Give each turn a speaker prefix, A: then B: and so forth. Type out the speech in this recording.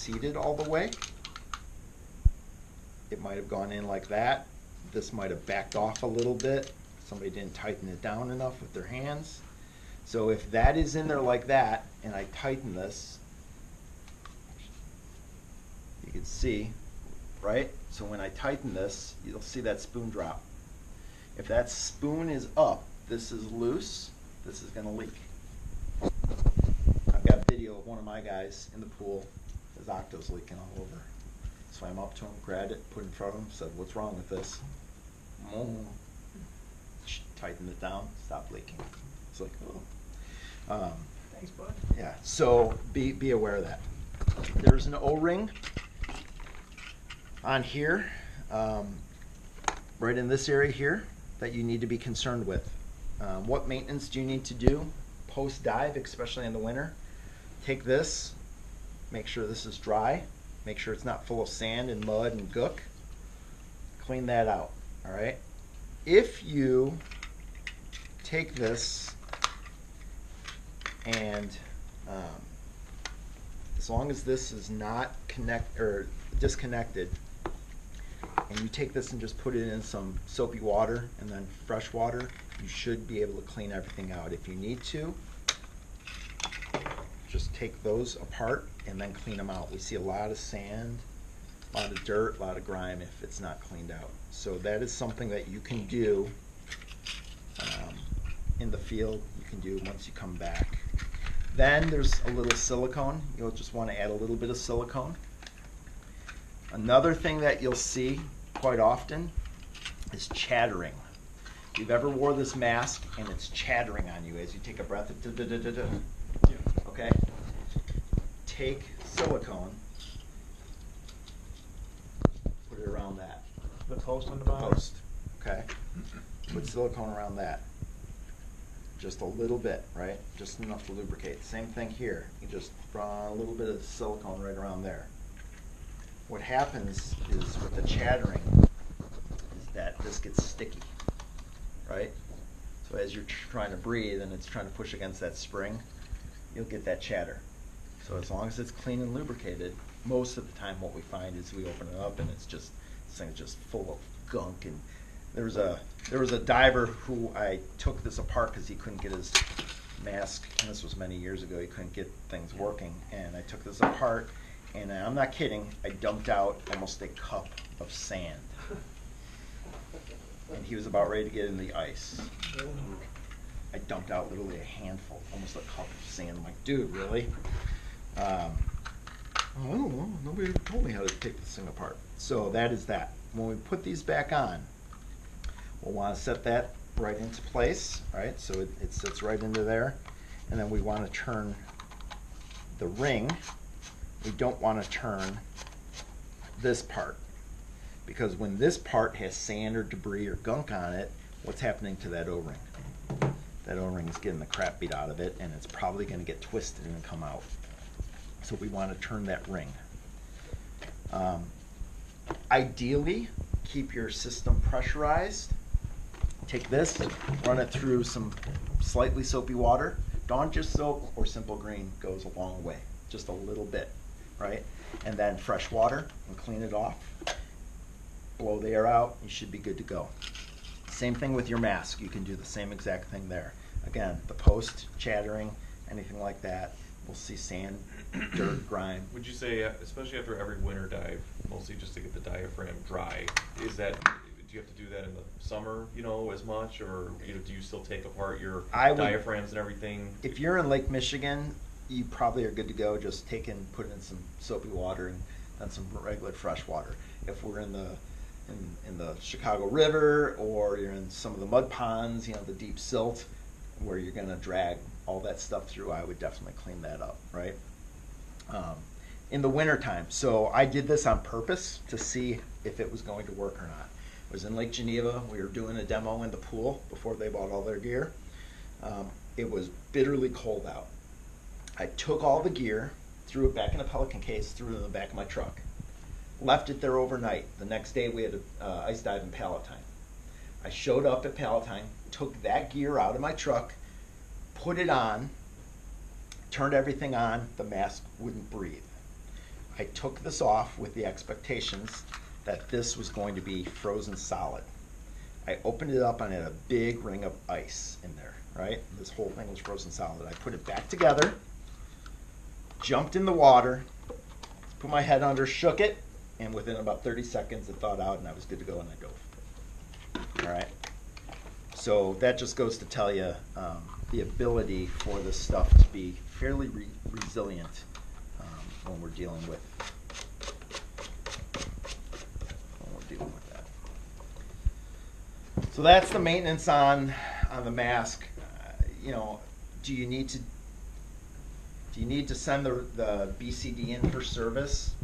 A: seated all the way. It might have gone in like that. This might have backed off a little bit. Somebody didn't tighten it down enough with their hands. So if that is in there like that, and I tighten this, you can see, right? So when I tighten this, you'll see that spoon drop. If that spoon is up, this is loose, this is gonna leak. I've got a video of one of my guys in the pool, his octo's leaking all over. Swam up to him, grabbed it, put it in front of him, said, "What's wrong with this?" Tighten it down, stop leaking. It's like, oh.
B: Thanks, bud.
A: Yeah, so be aware of that. There's an O-ring on here, right in this area here, that you need to be concerned with. What maintenance do you need to do post-dive, especially in the winter? Take this, make sure this is dry, make sure it's not full of sand and mud and gook. Clean that out, all right? If you take this and as long as this is not disconnected, and you take this and just put it in some soapy water and then fresh water, you should be able to clean everything out. If you need to, just take those apart and then clean them out. We see a lot of sand, a lot of dirt, a lot of grime if it's not cleaned out. So that is something that you can do in the field, you can do once you come back. Then there's a little silicone. You'll just want to add a little bit of silicone. Another thing that you'll see quite often is chattering. If you've ever wore this mask and it's chattering on you as you take a breath, okay? Take silicone, put it around that.
B: The post on the bottom?
A: Post, okay? Put silicone around that. Just a little bit, right? Just enough to lubricate. Same thing here. You just draw a little bit of silicone right around there. What happens is with the chattering is that this gets sticky, right? So as you're trying to breathe and it's trying to push against that spring, you'll get that chatter. So as long as it's clean and lubricated, most of the time what we find is we open it up and it's just, this thing's just full of gunk. And there was a diver who I took this apart because he couldn't get his mask, and this was many years ago, he couldn't get things working, and I took this apart, and I'm not kidding, I dumped out almost a cup of sand. And he was about ready to get in the ice. I dumped out literally a handful, almost a cup of sand. I'm like, dude, really? I don't know, nobody told me how to take this thing apart. So that is that. When we put these back on, we'll want to set that right into place, right? So it sits right into there. And then we want to turn the ring. We don't want to turn this part, because when this part has sand or debris or gunk on it, what's happening to that O-ring? That O-ring is getting the crap beat out of it, and it's probably going to get twisted and come out. So we want to turn that ring. Ideally, keep your system pressurized. Take this, run it through some slightly soapy water. Dawn Just soap or Simple Green goes a long way, just a little bit, right? And then fresh water and clean it off. Blow the air out, you should be good to go. Same thing with your mask, you can do the same exact thing there. Again, the post, chattering, anything like that, we'll see sand, dirt, grime.
C: Would you say, especially after every winter dive, mostly just to get the diaphragm dry, is that, do you have to do that in the summer, you know, as much, or do you still take apart your diaphragms and everything?
A: If you're in Lake Michigan, you probably are good to go. Just put in some soapy water and then some regular fresh water. If we're in the Chicago River, or you're in some of the mud ponds, you know, the deep silt, where you're going to drag all that stuff through, I would definitely clean that up, right? In the wintertime. So I did this on purpose to see if it was going to work or not. I was in Lake Geneva. We were doing a demo in the pool before they bought all their gear. It was bitterly cold out. I took all the gear, threw it back in a Pelican case, threw it in the back of my truck. Left it there overnight. The next day we had an ice dive in Palatine. I showed up at Palatine, took that gear out of my truck, put it on, turned everything on, the mask wouldn't breathe. I took this off with the expectations that this was going to be frozen solid. I opened it up and I had a big ring of ice in there, right? This whole thing was frozen solid. I put it back together, jumped in the water, put my head under, shook it, and within about 30 seconds it thawed out and I was good to go and I dove. All right? So that just goes to tell you the ability for this stuff to be fairly resilient when we're dealing with that. So that's the maintenance on the mask. You know, do you need to send the BCD in for service?